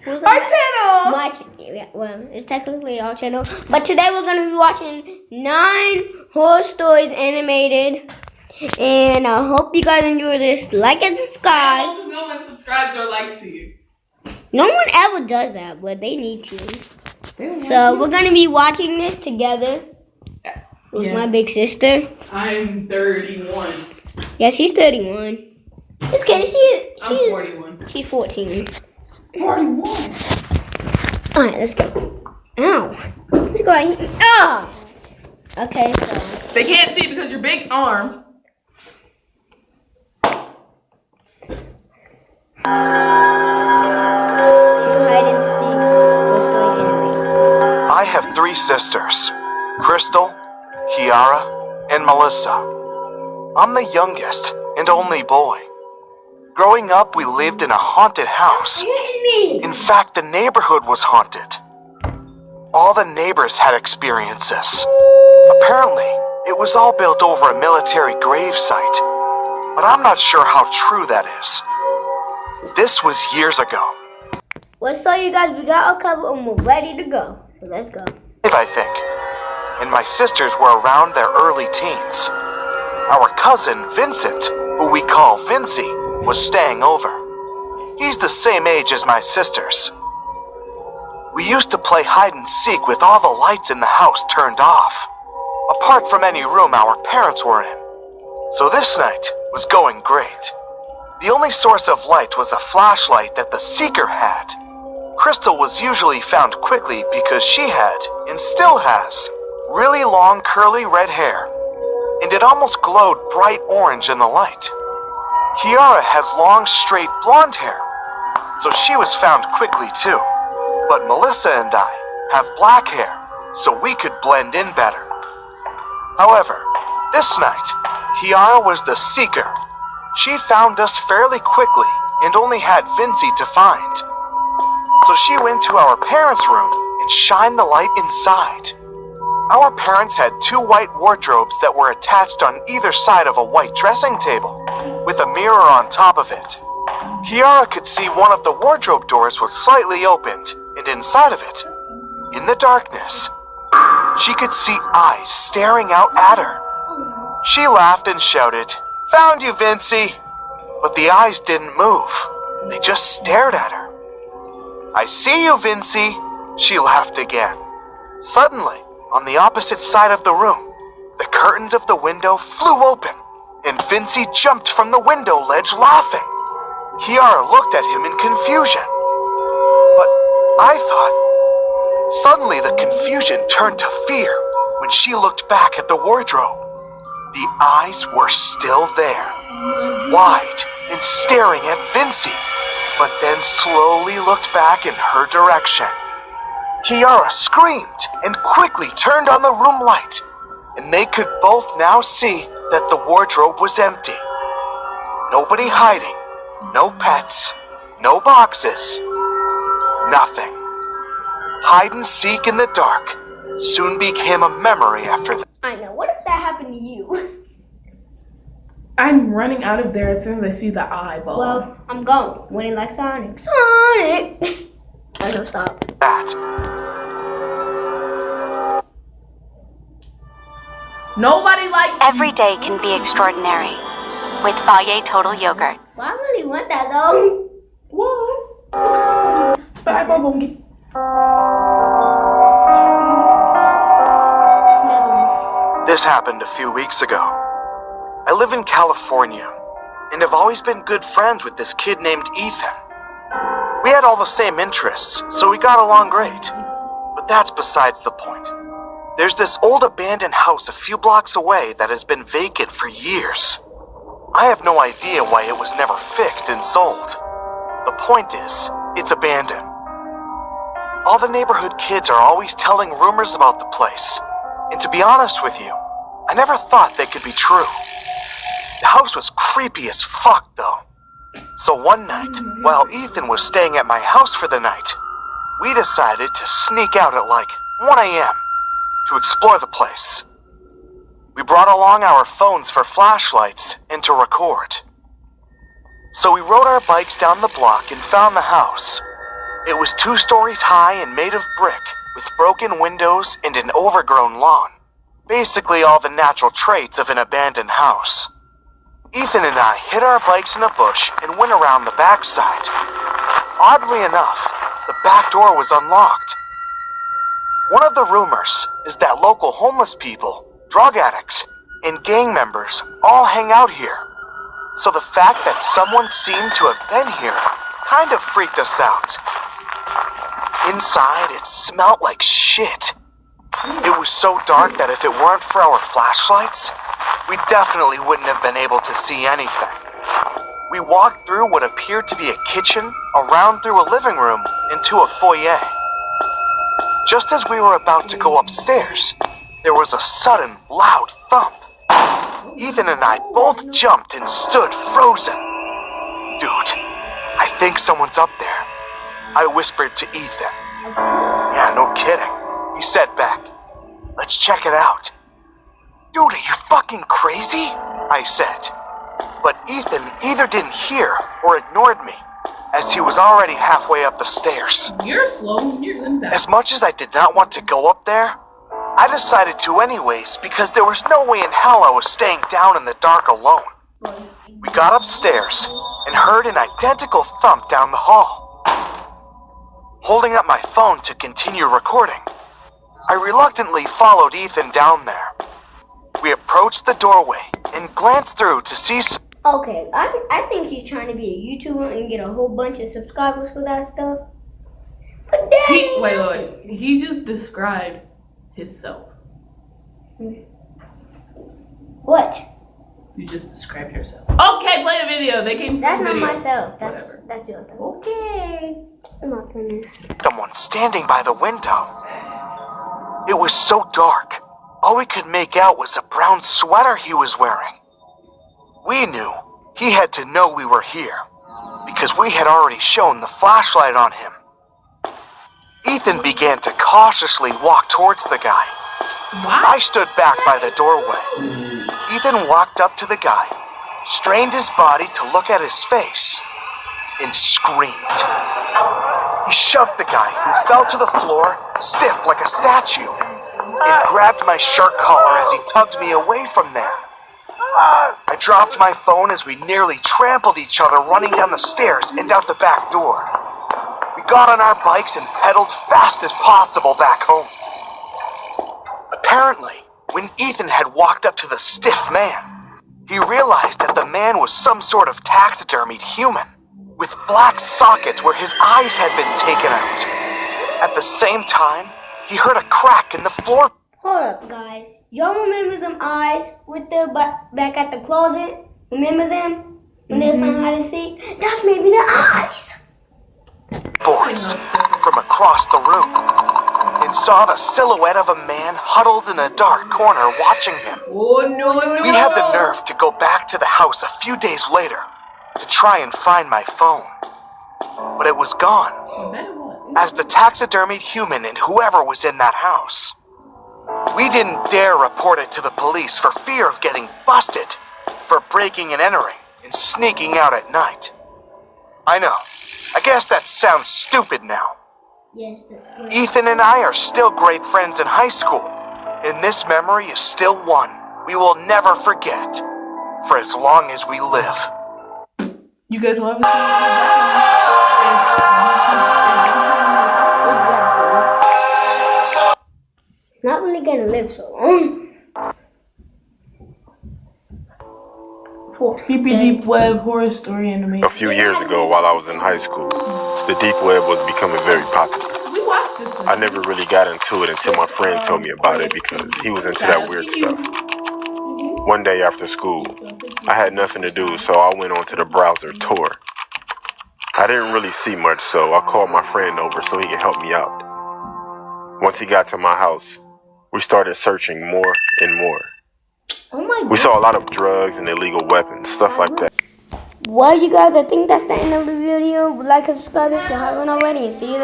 Our channel! My channel. Yeah, well, it's technically our channel. But today we're going to be watching 9 horror stories animated. And I hope you guys enjoy this. Like and subscribe. No one subscribes or likes to you. No one ever does that, but they need to. So we're going to be watching this together with my big sister. I'm 31. Yeah, she's 31. Just kidding. I'm 41. She's 14. 41. Alright, let's go. Ow. Let's go right here. Oh! Okay, so. They can't see because your big arm. I have 3 sisters, Crystal, Kiara, and Melissa. I'm the youngest and only boy. Growing up, we lived in a haunted house. In fact, the neighborhood was haunted. All the neighbors had experiences. Apparently, it was all built over a military grave site, but I'm not sure how true that is. This was years ago. Well, so you guys, we got our cover and we're ready to go. So let's go. I think. And my sisters were around their early teens. Our cousin, Vincent, who we call Vincy, was staying over. He's the same age as my sisters. We used to play hide and seek with all the lights in the house turned off, apart from any room our parents were in. So this night was going great. The only source of light was a flashlight that the seeker had. Crystal was usually found quickly because she had, and still has, really long curly red hair, and it almost glowed bright orange in the light. Kiara has long straight blonde hair, so she was found quickly too. But Melissa and I have black hair, so we could blend in better. However, this night, Kiara was the seeker. She found us fairly quickly and only had Vincy to find. So she went to our parents' room and shined the light inside. Our parents had 2 white wardrobes that were attached on either side of a white dressing table, with a mirror on top of it. Kiara could see one of the wardrobe doors was slightly opened, and inside of it, in the darkness, she could see eyes staring out at her. She laughed and shouted, "Found you, Vincy!" But the eyes didn't move. They just stared at her. "I see you, Vincy," she laughed again. Suddenly, on the opposite side of the room, the curtains of the window flew open, and Vincy jumped from the window ledge laughing. Kiara looked at him in confusion. But I thought. Suddenly the confusion turned to fear when she looked back at the wardrobe. The eyes were still there, wide and staring at Vincy, but then slowly looked back in her direction. Kiara screamed and quickly turned on the room light, and they could both now see that the wardrobe was empty. Nobody hiding, no pets, no boxes, nothing. Hide and seek in the dark soon became a memory after that. I know. What if that happened to you? I'm running out of there as soon as I see the eyeball. Well, I'm going. Winning like Sonic. Sonic! I don't stop. Nobody likes Every day can be extraordinary with Fage Total Yogurt. Well, I really want that though. Whoa. Bye, Bongi. This happened a few weeks ago. I live in California, and have always been good friends with this kid named Ethan. We had all the same interests, so we got along great. But that's besides the point. There's this old abandoned house a few blocks away that has been vacant for years. I have no idea why it was never fixed and sold. The point is, it's abandoned. All the neighborhood kids are always telling rumors about the place. And to be honest with you, I never thought they could be true. The house was creepy as fuck, though. So one night, while Ethan was staying at my house for the night, we decided to sneak out at like 1 a.m. to explore the place. We brought along our phones for flashlights and to record. So we rode our bikes down the block and found the house. It was 2 stories high and made of brick, with broken windows and an overgrown lawn. Basically all the natural traits of an abandoned house. Ethan and I hid our bikes in a bush and went around the backside. Oddly enough, the back door was unlocked. One of the rumors is that local homeless people, drug addicts, and gang members all hang out here. So the fact that someone seemed to have been here kind of freaked us out. Inside, it smelled like shit. It was so dark that if it weren't for our flashlights, we definitely wouldn't have been able to see anything. We walked through what appeared to be a kitchen, around through a living room, into a foyer. Just as we were about to go upstairs, there was a sudden, loud thump. Ethan and I both jumped and stood frozen. Dude, I think someone's up there, I whispered to Ethan. Yeah, no kidding, he said back. Let's check it out. Dude, are you fucking crazy? I said. But Ethan either didn't hear or ignored me, as he was already halfway up the stairs. You're slow. You're good at As much as I did not want to go up there, I decided to anyways because there was no way in hell I was staying down in the dark alone. We got upstairs and heard an identical thump down the hall. Holding up my phone to continue recording, I reluctantly followed Ethan down there. We approached the doorway and glanced through to see Okay, I think he's trying to be a YouTuber and get a whole bunch of subscribers for that stuff. But dang! Wait. He just described himself. What? You just described yourself. Okay, play a video. They came from That's not video. myself. Whatever. That's yours. Okay. I'm not doing this. someone standing by the window. It was so dark, all we could make out was a brown sweater he was wearing. We knew he had to know we were here, because we had already shown the flashlight on him. Ethan began to cautiously walk towards the guy. What? I stood back by the doorway. Ethan walked up to the guy, strained his body to look at his face, and screamed. He shoved the guy, who fell to the floor, stiff like a statue, and grabbed my shirt collar as he tugged me away from there. I dropped my phone as we nearly trampled each other running down the stairs and out the back door. We got on our bikes and pedaled fast as possible back home. Apparently, when Ethan had walked up to the stiff man, he realized that the man was some sort of taxidermied human, with black sockets where his eyes had been taken out. At the same time, he heard a crack in the floor. Hold up, guys. Y'all remember them eyes with the back at the closet? Remember them? When they was playing hide and seek? That's maybe the eyes. Voice from across the room, and saw the silhouette of a man huddled in a dark corner watching him. Oh, no. We had the nerve to go back to the house a few days later to try and find my phone. But it was gone, I bet it was. as the taxidermied human and whoever was in that house. We didn't dare report it to the police for fear of getting busted for breaking and entering and sneaking out at night. I know, I guess that sounds stupid now. Yes. Ethan and I are still great friends in high school, and this memory is still one we will never forget for as long as we live. You guys will have to see Not really gonna live so long. Creepy Deep Web horror story animation. A few years ago, while I was in high school, the deep web was becoming very popular. We watched this one. I never really got into it until my friend told me about it because he was into that weird stuff. One day after school, I had nothing to do, so I went onto the browser Tor. I didn't really see much, so I called my friend over so he could help me out. Once he got to my house, we started searching more and more. Oh my god. We saw a lot of drugs and illegal weapons, stuff like that. Well, you guys, I think that's the end of the video. Like and subscribe if you haven't already. See you later.